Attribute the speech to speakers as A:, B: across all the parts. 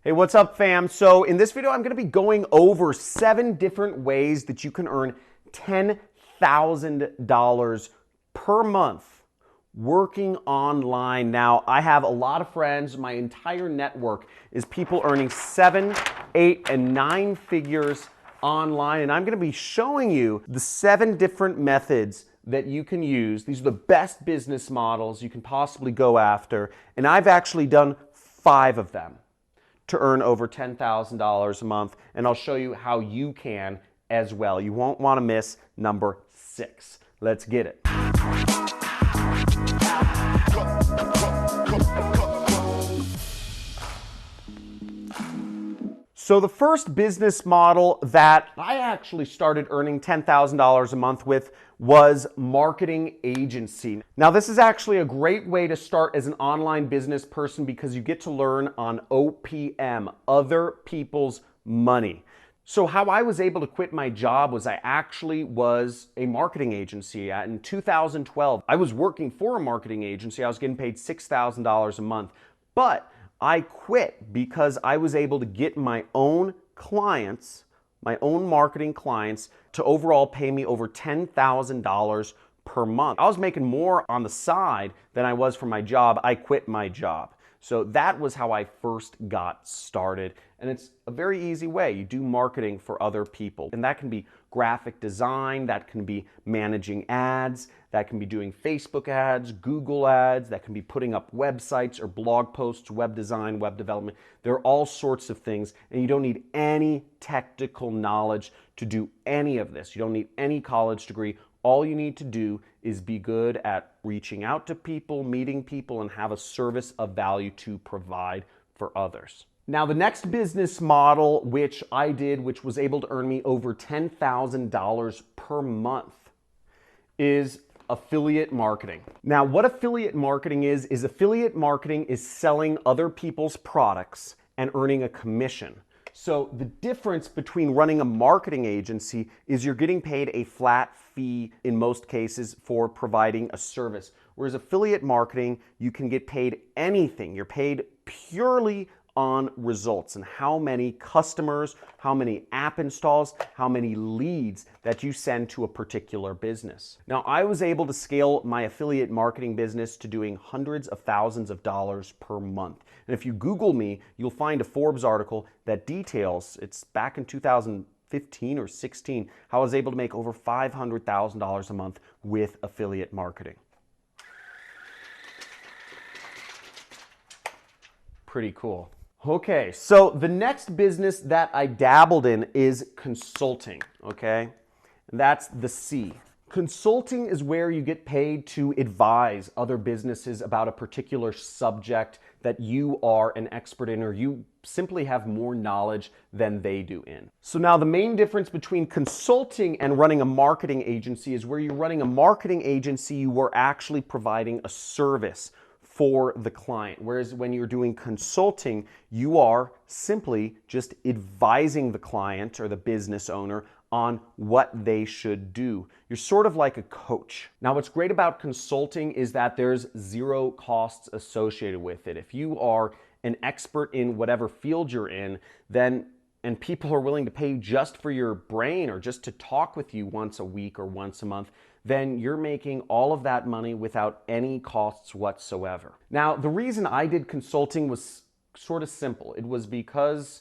A: Hey, what's up, fam? So in this video, I'm going to be going over 7 different ways that you can earn $10,000 per month working online. Now, I have a lot of friends. My entire network is people earning 7, 8, and 9 figures online. And I'm going to be showing you the 7 different methods that you can use. These are the best business models you can possibly go after. And I've actually done 5 of them to earn over $10,000 a month, and I'll show you how you can as well. You won't want to miss number 6. Let's get it. So the first business model that I actually started earning $10,000 a month with was marketing agency. Now, this is actually a great way to start as an online business person because you get to learn on OPM, other people's money. So how I was able to quit my job was I actually was a marketing agency. In 2012, I was working for a marketing agency. I was getting paid $6,000 a month, but I quit because I was able to get my own clients, my own marketing clients, to overall pay me over $10,000 per month. I was making more on the side than I was from my job. I quit my job. So that was how I first got started. And it's a very easy way. You do marketing for other people. And that can be graphic design, that can be managing ads, that can be doing Facebook ads, Google ads, that can be putting up websites or blog posts, web design, web development. There are all sorts of things, and you don't need any technical knowledge to do any of this. You don't need any college degree. All you need to do is be good at reaching out to people, meeting people, and have a service of value to provide for others. Now, the next business model which I did, which was able to earn me over $10,000 per month, is affiliate marketing. Now, what affiliate marketing is affiliate marketing is selling other people's products and earning a commission. So the difference between running a marketing agency is you're getting paid a flat fee in most cases for providing a service. Whereas affiliate marketing, you can get paid anything. You're paid purely on results and how many customers, how many app installs, how many leads that you send to a particular business. Now, I was able to scale my affiliate marketing business to doing hundreds of thousands of dollars per month. And if you Google me, you'll find a Forbes article that details, it's back in 2015 or 16, how I was able to make over $500,000 a month with affiliate marketing. Pretty cool. Okay, so the next business that I dabbled in is consulting, okay? And that's the C. Consulting is where you get paid to advise other businesses about a particular subject that you are an expert in or you simply have more knowledge than they do in. So now the main difference between consulting and running a marketing agency is where you're running a marketing agency, you are actually providing a service for the client. Whereas when you're doing consulting, you are simply just advising the client or the business owner on what they should do. You're sort of like a coach. Now, what's great about consulting is that there's 0 costs associated with it. If you are an expert in whatever field you're in, then and people are willing to pay just for your brain or just to talk with you once a week or once a month, then you're making all of that money without any costs whatsoever. Now, the reason I did consulting was sort of simple. It was because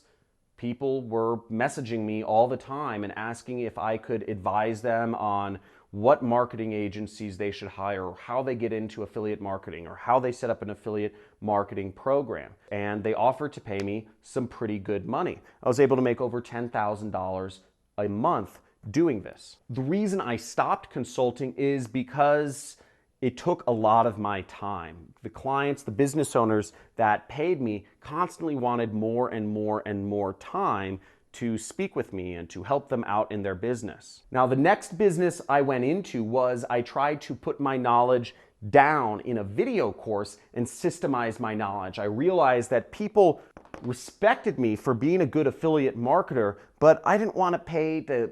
A: people were messaging me all the time and asking if I could advise them on what marketing agencies they should hire or how they get into affiliate marketing or how they set up an affiliate marketing program. And they offered to pay me some pretty good money. I was able to make over $10,000 a month doing this. The reason I stopped consulting is because it took a lot of my time. The clients, the business owners that paid me constantly wanted more and more and more time to speak with me and to help them out in their business. Now, the next business I went into was I tried to put my knowledge down in a video course and systemize my knowledge. I realized that people respected me for being a good affiliate marketer, but I didn't want to pay to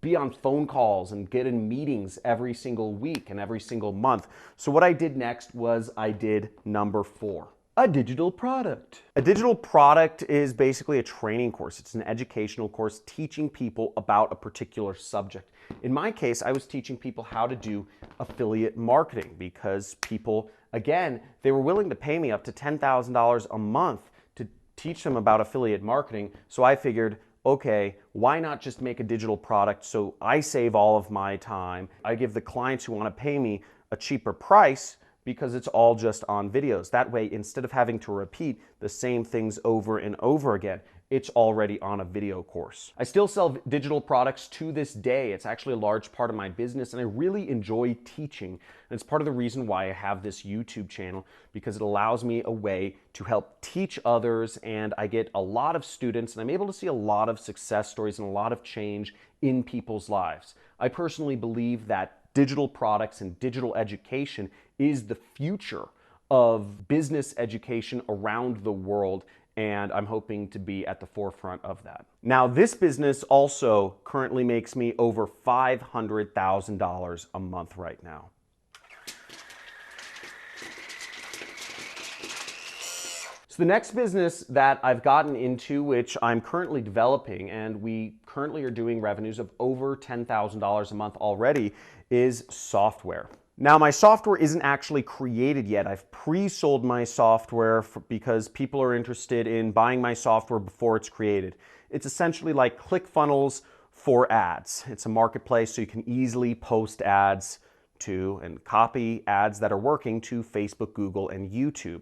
A: be on phone calls and get in meetings every single week and every single month. So what I did next was I did number 4. A digital product. A digital product is basically a training course. It's an educational course teaching people about a particular subject. In my case, I was teaching people how to do affiliate marketing because people, again, they were willing to pay me up to $10,000 a month to teach them about affiliate marketing. So I figured, okay, why not just make a digital product so I save all of my time? I give the clients who want to pay me a cheaper price because it's all just on videos. That way, instead of having to repeat the same things over and over again, it's already on a video course. I still sell digital products to this day. It's actually a large part of my business, and I really enjoy teaching. And it's part of the reason why I have this YouTube channel, because it allows me a way to help teach others, and I get a lot of students, and I'm able to see a lot of success stories and a lot of change in people's lives. I personally believe that digital products and digital education is the future of business education around the world, and I'm hoping to be at the forefront of that. Now, this business also currently makes me over $500,000 a month right now. So the next business that I've gotten into, which I'm currently developing, and we currently are doing revenues of over $10,000 a month already, is software. Now, my software isn't actually created yet. I've pre-sold my software because people are interested in buying my software before it's created. It's essentially like ClickFunnels for ads. It's a marketplace so you can easily post ads to and copy ads that are working to Facebook, Google, and YouTube.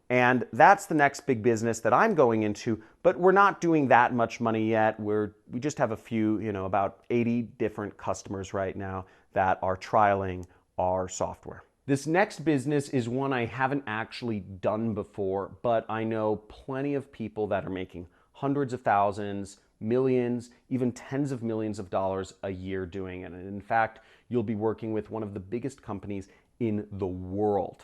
A: And that's the next big business that I'm going into, but we're not doing that much money yet. We just have a few, about 80 different customers right now that are trialing our software. This next business is one I haven't actually done before, but I know plenty of people that are making hundreds of thousands, millions, even tens of millions of dollars a year doing it. And in fact, you'll be working with one of the biggest companies in the world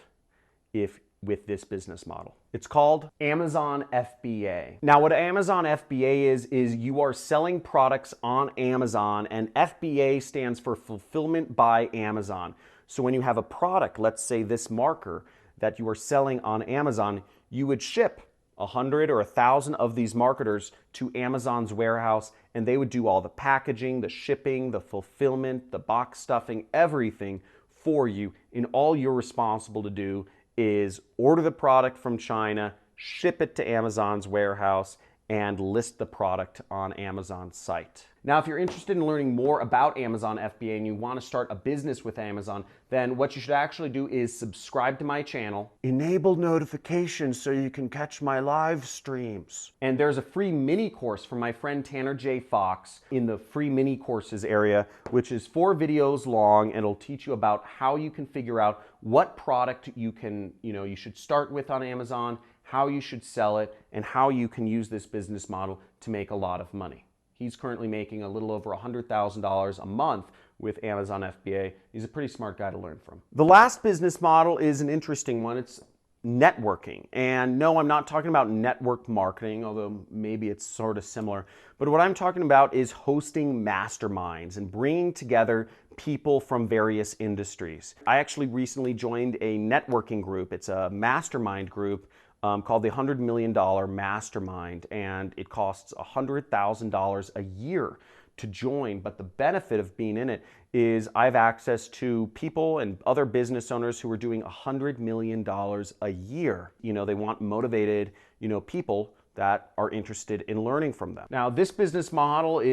A: with this business model. It's called Amazon FBA. Now, what Amazon FBA is you are selling products on Amazon, and FBA stands for Fulfillment by Amazon. So when you have a product, let's say this marker that you are selling on Amazon, you would ship 100 or 1,000 of these marketers to Amazon's warehouse, and they would do all the packaging, the shipping, the fulfillment, the box stuffing, everything for you. And all you're responsible to do is order the product from China, ship it to Amazon's warehouse, and list the product on Amazon's site. Now, if you're interested in learning more about Amazon FBA and you want to start a business with Amazon, then what you should actually do is subscribe to my channel, enable notifications so you can catch my live streams. And there's a free mini course from my friend Tanner J. Fox in the free mini courses area, which is 4 videos long, and it'll teach you about how you can figure out what product you should start with on Amazon, how you should sell it, and how you can use this business model to make a lot of money. He's currently making a little over $100,000 a month with Amazon FBA. He's a pretty smart guy to learn from. The last business model is an interesting one. It's networking. And no, I'm not talking about network marketing, although maybe it's sort of similar. But what I'm talking about is hosting masterminds and bringing together people from various industries. I actually recently joined a networking group. It's a mastermind group called the $100 Million Mastermind, and it costs $100,000 a year to join. But the benefit of being in it is I have access to people and other business owners who are doing $100 million a year. They want motivated, people that are interested in learning from them. Now, this business model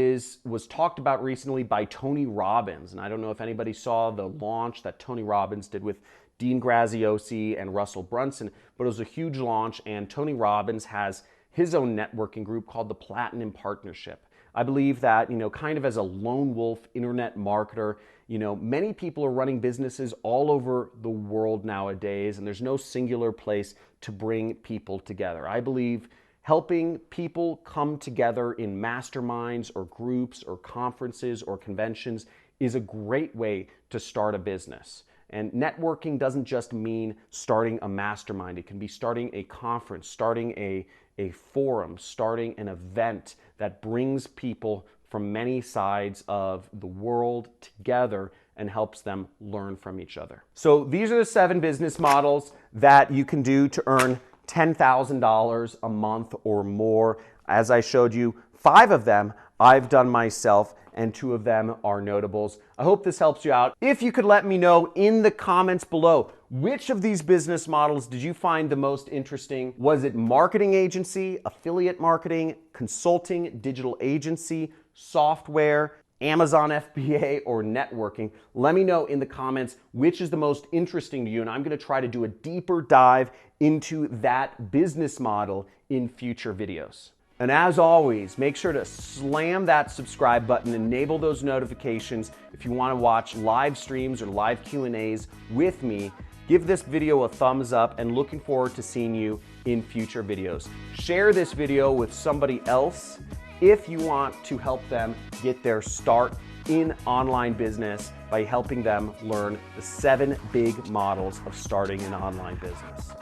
A: was talked about recently by Tony Robbins, and I don't know if anybody saw the launch that Tony Robbins did with Dean Graziosi and Russell Brunson, but it was a huge launch, and Tony Robbins has his own networking group called the Platinum Partnership. I believe that, kind of as a lone wolf internet marketer, many people are running businesses all over the world nowadays, and there's no singular place to bring people together. I believe helping people come together in masterminds or groups or conferences or conventions is a great way to start a business. And networking doesn't just mean starting a mastermind. It can be starting a conference, starting a forum, starting an event that brings people from many sides of the world together and helps them learn from each other. So these are the 7 business models that you can do to earn $10,000 a month or more. As I showed you, 5 of them I've done myself, and 2 of them are notables. I hope this helps you out. If you could let me know in the comments below, which of these business models did you find the most interesting? Was it marketing agency, affiliate marketing, consulting, digital agency, software, Amazon FBA, or networking? Let me know in the comments which is the most interesting to you, and I'm going to try to do a deeper dive into that business model in future videos. And as always, make sure to slam that subscribe button, enable those notifications if you want to watch live streams or live Q&As with me. Give this video a thumbs up, and looking forward to seeing you in future videos. Share this video with somebody else if you want to help them get their start in online business by helping them learn the 7 big models of starting an online business.